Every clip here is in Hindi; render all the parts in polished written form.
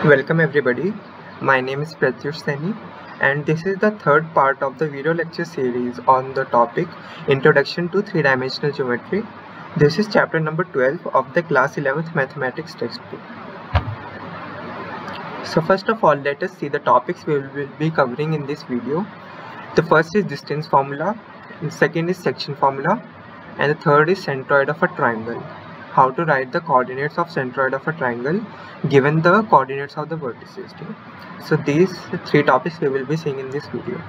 Welcome everybody. My name is Pratyush Saini and this is the third part of the video lecture series on the topic Introduction to Three-Dimensional Geometry. This is chapter number 12 of the class 11th mathematics textbook. So first of all, let us see the topics we will be covering in this video. The first is distance formula, the second is section formula, and the third is centroid of a triangle. How to write the coordinates of centroid of a triangle given the coordinates of the vertices. So these three topics we will be seeing in this video.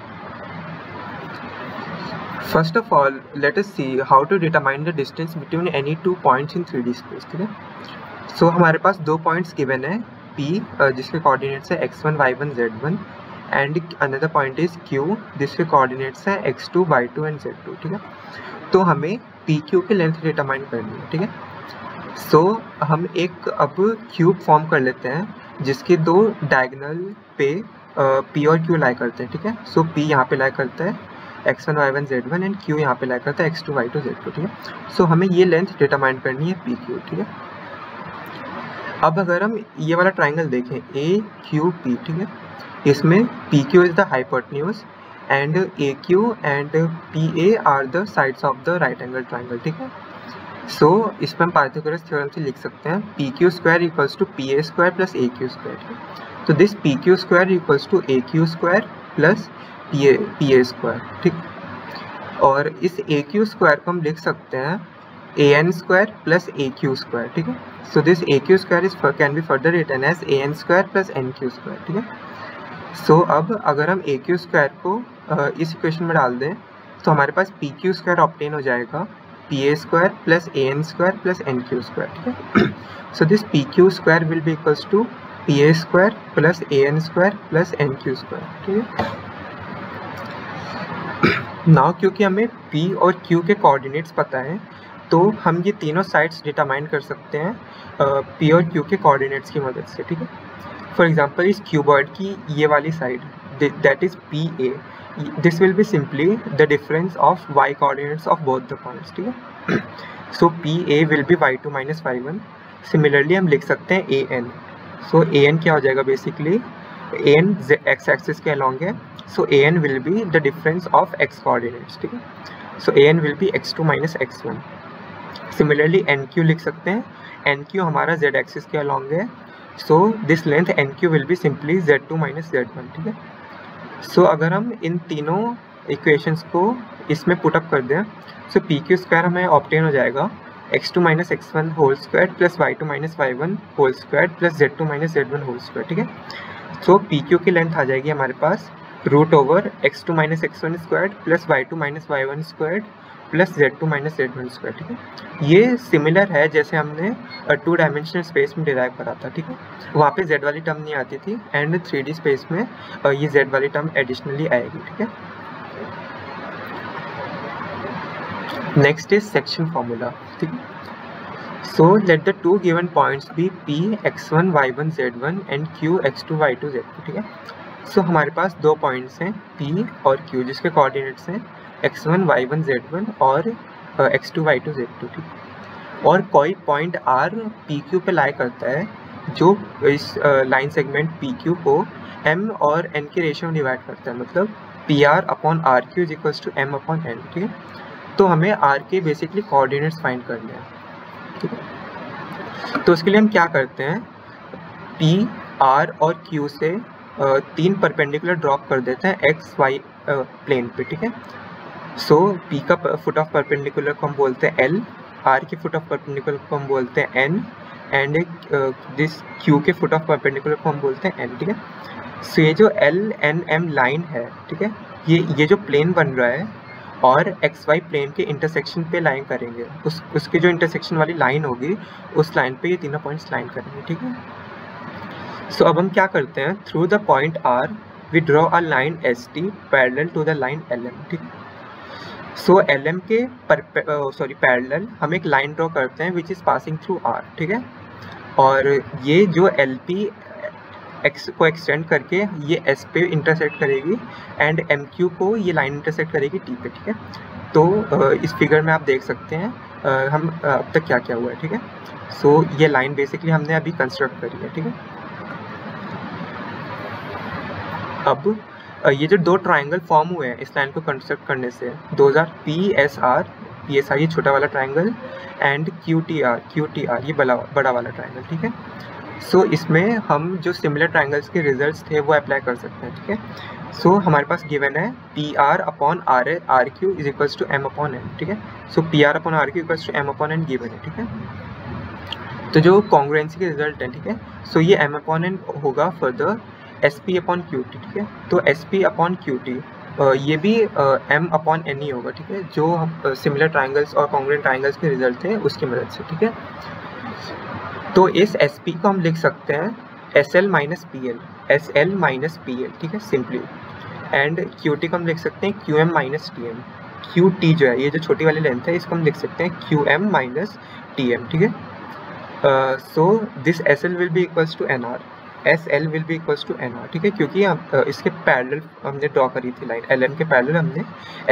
First of all, let us see how to determine the distance between any two points in 3D space. So हमारे पास दो points given है P जिसके coordinates है x1, y1, z1 and another point is Q जिसके coordinates है x2, y2 and z2. ठीक है, तो हमें PQ की लेंथ डिटरमाइन करनी है. ठीक है, सो हम एक अब क्यूब फॉर्म कर लेते हैं जिसके दो डायगोनल पे P और Q लाई करते हैं. ठीक है, सो P यहाँ पे लाई करता है x1, y1, z1 and Q यहाँ पे लाई करता है x2, y2, z2. ठीक है, सो हमें ये लेंथ डिटरमाइन करनी है PQ. ठीक है, अब अगर हम ये वाला ट्राइंगल देखें AQP, ठीक है, इसमें PQ is the hypotenuse and AQ and PA are the sides of the right angle triangle. ठीक है, सो इसमें हम पाइथागोरस थ्योरम से लिख सकते हैं PQ square equals to PA square plus AQ square. तो this PQ square equals to AQ square plus PA square. ठीक, और इस AQ स्क्वायर को हम लिख सकते हैं AN square plus AQ square. ठीक है, so this AQ square is can be further written as AN square plus NQ square. ठीक है, सो अब अगर हम AQ स्क्वायर को इस इक्वेशन में डाल दें तो हमारे पास PQ स्क्वायर ऑब्टेन हो जाएगा PA square plus AN square plus NQ square. ठीक है, so this PQ square will be equals to PA square plus AN square plus NQ square. ठीक है, नाउ क्योंकि हमें P और Q के कोऑर्डिनेट्स पता है तो हम ये तीनों साइड्स डिटरमाइन कर सकते हैं P और Q के कोऑर्डिनेट्स की मदद से. ठीक है, फॉर एग्जांपल इस क्यूबॉइड की ये वाली side that is PA, this will be simply the difference of y coordinates of both the points. ठीक है, so PA will be y2 minus y1. Similarly हम लिख सकते हैं AN. so AN क्या हो जाएगा, बेसिकली AN x axis के along है, so AN will be the difference of x coordinates. ठीक है, so AN will be x2 minus x1. Similarly NQ लिख सकते हैं, NQ हमारा z axis के along है, so this length NQ will be simply z2 minus z1. ठीक है, सो अगर हम इन तीनों इक्वेशंस को इसमें पुटअप कर दें सो PQ स्क्वायर हमें ऑब्टेन हो जाएगा x2 minus x1 whole square plus y2 minus y1 whole square plus z2 minus z1 whole square. ठीक है, सो PQ की लेंथ आ जाएगी हमारे पास root over x2 minus x1 square plus y2 minus y1 square plus z2 minus z1 square. ठीक है, ये सिमिलर है जैसे हमने 2 डायमेंशनल स्पेस में डिराइव करा था. ठीक है, वहाँ पे z वाली टर्म नहीं आती थी एंड 3D स्पेस में ये z वाली टर्म एडिशनली आएगी. ठीक है, नेक्स्ट इज सेक्शन फॉर्मूला. ठीक है, so let the two given points be P x1 y1 z1 and Q x2 y2 z2. ठीक है, सो हमारे पास दो पॉइंट्स हैं P और Q जिसके कोऑर्डिनेट्स हैं x1 y1 z1 और x2 y2 z2. ठीक, और कोई पॉइंट R PQ पे लाई करता है जो इस लाइन सेगमेंट PQ को M और N के रेशियो में डिवाइड करता है, मतलब PR upon RQ is equals to M upon N. ठीक है, तो हमें R के बेसिकली कोऑर्डिनेट्स फाइंड करने हैं. ठीक है, तो उसके लिए हम क्या करते हैं, P R और Q से तीन परपेंडिकुलर ड्रॉप कर देते हैं XY प्लेन पे. ठीक है, सो P का फुट ऑफ परपेंडिकुलर को हम बोलते हैं L, R के फुट ऑफ परपेंडिकुलर को हम बोलते हैं N एंड दिस Q के फुट ऑफ परपेंडिकुलर को हम बोलते हैं N. ठीक है, सो ये जो LNM लाइन है, ठीक है, ये जो प्लेन बन रहा है और XY प्लेन के इंटरसेक्शन पे लाइन करेंगे, उसकी जो इंटरसेक्शन वाली लाइन होगी उस लाइन पे ये तीनों पॉइंट्स लाइन करेंगे. ठीक है, सो अब हम क्या करते हैं, through the point R we draw a line ST parallel to the line LM. ठीक है, सो LM के पैरेलल हम एक लाइन ड्रॉ करते हैं which is passing through R. ठीक है, और ये जो LP X को एक्सटेंड करके ये S पे इंटरसेक्ट करेगी एंड MQ को ये लाइन इंटरसेक्ट करेगी T पे. ठीक है, तो इस फिगर में आप देख सकते हैं हम अब तक क्या क्या हुआ है. ठीक है, सो ये लाइन बेसिकली हमने अभी कंस्ट्रक्ट करी है. ठीक है, अब ये जो दो ट्राइंगल फॉर्म हुए हैं इस लाइन को कंस्ट्रक्ट करने से, दोज आर PSR ये छोटा वाला ट्राइंगल एंड QTR ये बड़ा वाला ट्राइंगल, ठीक है। सो इसमें हम जो सिमिलर ट्राइंगल्स के रिजल्ट्स थे वो अप्लाई कर सकते हैं, ठीक है। सो हमारे पास गिवन है PR upon RQ is equals to M upon N, ठीक है। So PR upon RQ equals to M upon N given है, ठीक है। तो जो कॉन्ग्रुएंसी के रिजल्ट है, ठीक है, सो ये M अपॉन N होगा फर्दर SP अपॉन QT, ठीक है। तो SP अपॉन QT ये भी M अपॉन N ही होगा, ठीक है, जो हम सिमिलर ट्राइंगल्स और कॉन्ग्रुएंट ट्राइंगल्स के रिजल्ट थे उसकी मदद से, ठीक है। तो इस SP को हम लिख सकते हैं SL माइनस PL, ठीक है, सिंपली। एंड QT को हम लिख सकते हैं QM माइनस TM। QT जो है ये जो छोटी वाली लेंथ है इसको हम लिख सकते हैं QM माइनस TM, ठीक है। So this SL will be equals to NR, SL will be equals to NR, ठीक है, क्योंकि इसके पैरेलल हमने ड्रॉ करी थी लाइन, LM के पैरेलल हमने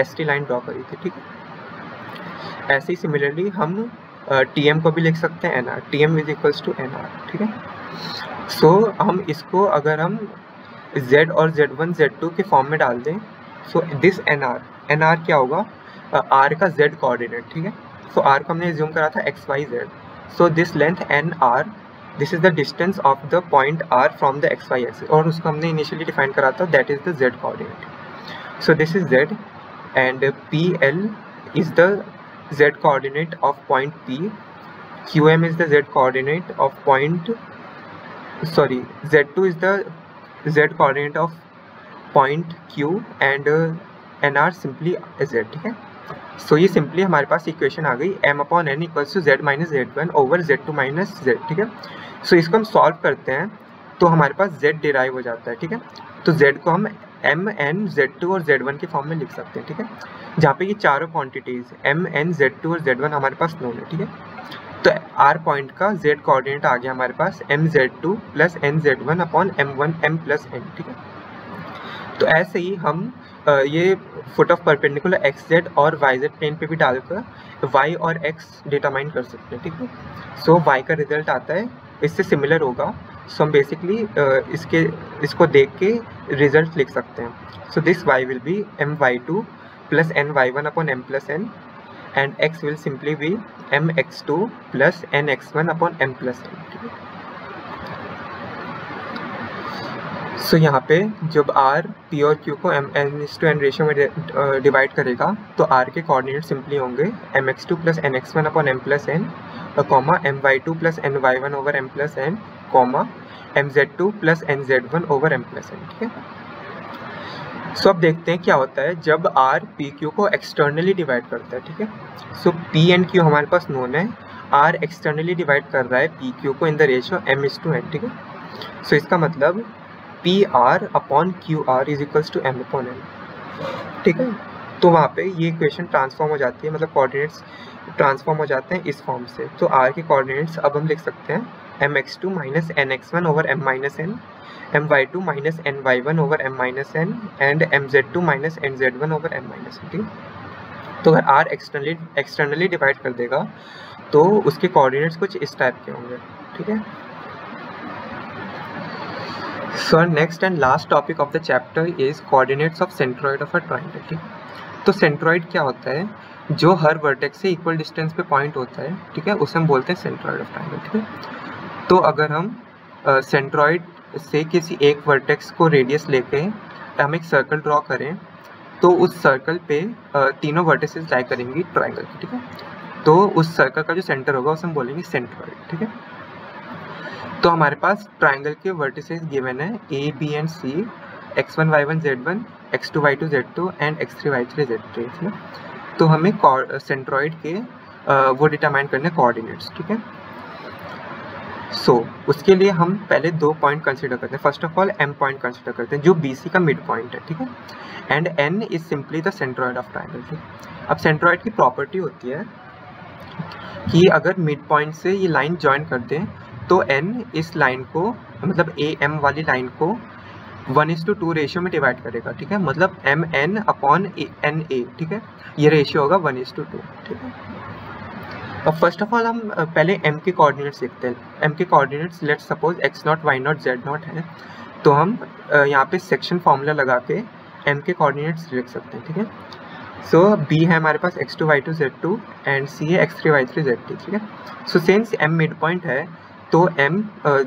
ST लाइन ड्रॉ करी थी, ठीक है। ऐसे ही सिमिलरली हम TM को भी लिख सकते हैं NR, TM is equals to NR, ठीक है। सो हम इसको अगर हम Z और Z1 Z2 के फॉर्म में डाल दें, सो दिस NR क्या होगा, R का Z कोऑर्डिनेट, ठीक है। सो R को हमने एज्यूम करा था XYZ, so this length NR, this is the distance of the point R from the XY axis, और उसको हमने इनिशियली डिफाइन करा था that is the Z coordinate. So this is Z and PL is the Z coordinate of point P, QM is the Z coordinate of point, sorry, Z2 is the Z coordinate of point Q and NR simply Z, ठीक है। सो ये सिंपली हमारे पास इक्वेशन आ गई M upon N equals to Z minus Z1 over Z2 minus Z, ठीक है। सो इसको हम सॉल्व करते हैं तो हमारे पास Z डिराइव हो जाता है, ठीक है। तो Z को हम M, N, Z2 और Z1 के फॉर्म में लिख सकते हैं, ठीक है, जहाँ पे ये चारों क्वांटिटीज M, N, Z2 और Z1 हमारे पास नोन है, ठीक है। तो R पॉइंट का Z कोऑर्डिनेट आ गया हमारे पास MZ2 plus NZ1 upon M1 M plus N, ठीक है। तो ऐसे ही हम ये फुट ऑफ परपेंडिकुलर XZ और YZ प्लेन पे भी डालकर Y और X डिटरमाइन कर सकते हैं, ठीक है। सो Y का रिजल्ट आता है इससे सिमिलर होगा, सो हम बेसिकली इसको देख के रिजल्ट लिख सकते हैं। So this Y will be MY2 plus NY1 upon M plus N and X will simply be MX2 plus NX1 upon M plus N, ठीक है। सो यहाँ पे जब R, P और Q को N/N रेशियो में डिवाइड करेगा तो R के कोऑर्डिनेट सिंपली होंगे MX2 plus NX1 upon M plus N, comma MY2 plus NY1 over M plus N, comma MZ2 plus NZ1 over M plus N, ठीक है। सो अब देखते हैं क्या होता है जब R PQ को एक्सटर्नली डिवाइड करता है, ठीक है। सो P एंड Q हमारे पास नोन है, R एक्सटर्नली डिवाइड कर रहा है PQ को इन द रेशियो M/N, ठीक है। सो इसका मतलब PR upon QR is equals to M upon N, ठीक है। तो वहाँ पे ये इक्वेशन ट्रांसफॉर्म हो जाती है, मतलब कोऑर्डिनेट्स ट्रांसफॉर्म हो जाते हैं इस फॉर्म से। तो R के कोऑर्डिनेट्स अब हम लिख सकते हैं MX2 minus NX1 over M minus N, MY2 minus NY1 over M minus N and MZ2 minus NZ1 over M minus N, ठीक है। तो अगर R एक्सटर्नली डिवाइड कर देगा तो उसके कोऑर्डिनेट्स कुछ इस टाइप के होंगे, ठीक है। So next and last topic of the chapter is coordinates of centroid of a triangle, ठीक है। तो सेंट्रॉइड क्या होता है, जो हर वर्टेक्स से इक्वल डिस्टेंस पे पॉइंट होता है, ठीक है, उसे हम बोलते हैं सेंट्रॉइड ऑफ ट्राइंगल, ठीक है। तो अगर हम सेंट्रॉइड से किसी एक वर्टेक्स को रेडियस लेके हम एक सर्कल ड्रॉ करें तो उस सर्कल पे तीनों वर्टिसेस लाई करेंगी ट्राइंगल की, ठीक है। तो उस सर्कल का जो सेंटर होगा उसे हम बोलेंगे सेंट्रॉइड, ठीक है। तो हमारे पास ट्राइंगल के वर्टिसेस गिवन है A, B and C, x1, y1, z1, x2, y2, z2 and x3, y3, z3, ठीक है। तो हमें सेंट्रॉइड के वो डिटरमाइन करने कोऑर्डिनेट्स, ठीक है। सो उसके लिए हम पहले दो पॉइंट कंसीडर करते हैं। First of all M point consider करते हैं जो BC का मिड पॉइंट है, ठीक है, and N is simply the centroid of triangle, ठीक। अब सेंट्रॉइड की प्रॉपर्टी होती है कि अगर मिड पॉइंट से ये लाइन ज्वाइन कर दें तो N इस लाइन को, मतलब AM वाली लाइन को 1:2 रेशियो में डिवाइड करेगा, ठीक है, मतलब MN अपॉन NA, ठीक है, ये रेशियो होगा 1:2, ठीक है। अब फर्स्ट ऑफ ऑल हम पहले M के कोऑर्डिनेट्स देखते हैं। M के coordinates let's suppose x0, y0, z0 है, तो हम यहाँ पे सेक्शन फॉर्मूला लगा के m के कोऑर्डिनेट्स लिख सकते हैं, ठीक है। सो b है हमारे पास x2 y2 z2 and c है x3 y3 z3, ठीक है। So since m mid point है तो m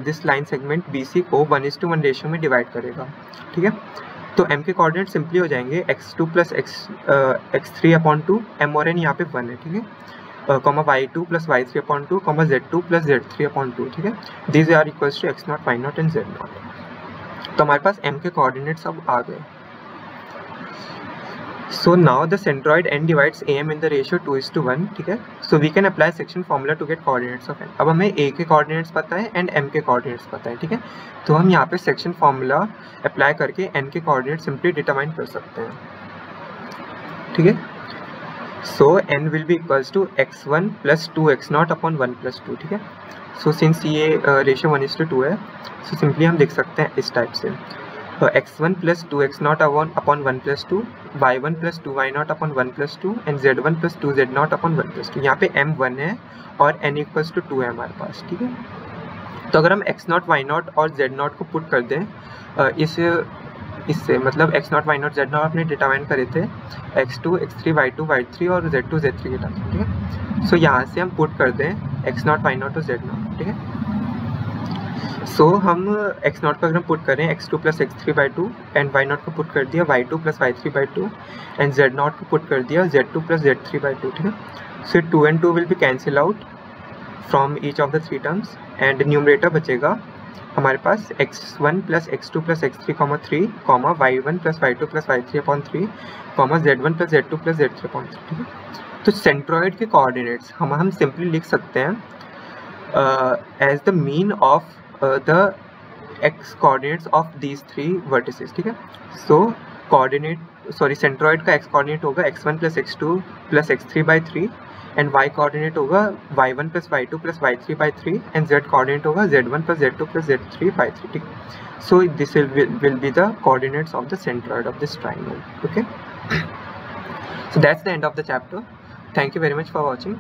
this line segment BC को 1:1 रेशियो में डिवाइड करेगा, ठीक है। तो m के कोऑर्डिनेट सिंपली हो जाएंगे x2 plus x3 upon 2, m और n यहाँ पे 1 है, ठीक है, comma y2 plus y3 upon 2, comma z2 plus z3 upon 2, ठीक है। These are equals to x0 y0 and z0। तो हमारे पास m के कोऑर्डिनेट्स अब आ गए। So now the centroid n divides am in the ratio 2:1, ठीक है। So we can apply section formula to get coordinates of n। अब हमें a के coordinates पता है and m के coordinates पता है, ठीक है। तो हम यहाँ पे section formula apply करके n के coordinates simply determine कर सकते हैं, ठीक है। So n will be equals to x1 plus 2x0 upon 1 plus 2, ठीक है। So since ये ratio 1:2 है, so simply हम लिख सकते हैं इस टाइप से, x1 plus 2x0 upon 1 plus 2, y1 plus 2y0 upon 1 plus 2 and z1 plus 2z0 upon 1 plus 2। यहाँ पे m 1 है और n equals to 2 है हमारे पास, ठीक है। तो अगर हम x0 y0 और z0 को पुट कर दें इससे मतलब x0 y0 z0 आपने डिटरमाइन करे थे x2 x3 y2 y3 और z2 z3 के टर्म्स में, ठीक है। सो यहाँ से हम पुट कर दें x0 y0 और z0, ठीक है। सो हम x0 को अगर हम पुट करें x2 plus x3 by 2 and y0 को पुट कर दिया y2 plus y3 by 2 and z0 को पुट कर दिया z2 प्लस z3 बाई 2, ठीक है। सो 2 and 2 will be cancel out from each of the 3 terms and numerator बचेगा हमारे पास x1 plus x2 plus x3 comma 3 comma y1 plus y2 plus y3 upon 3 comma z1 plus z2 plus z3 upon 3, ठीक है। तो सेंट्रॉइड के कोऑर्डिनेट्स हम सिंपली लिख सकते हैं as the mean of the x coordinates of these 3 vertices, ठीक है। सो सेंट्रॉइड का x कोऑर्डिनेट होगा x1 plus x2 plus x3 by 3 and y coordinate होगा y1 plus y2 plus y3 by 3 and z coordinate होगा z1 plus z2 plus z3 by 3, ठीक है। So this will be the coordinates of the centroid of this triangle, okay। So that's the end of the chapter. Thank you very much for watching.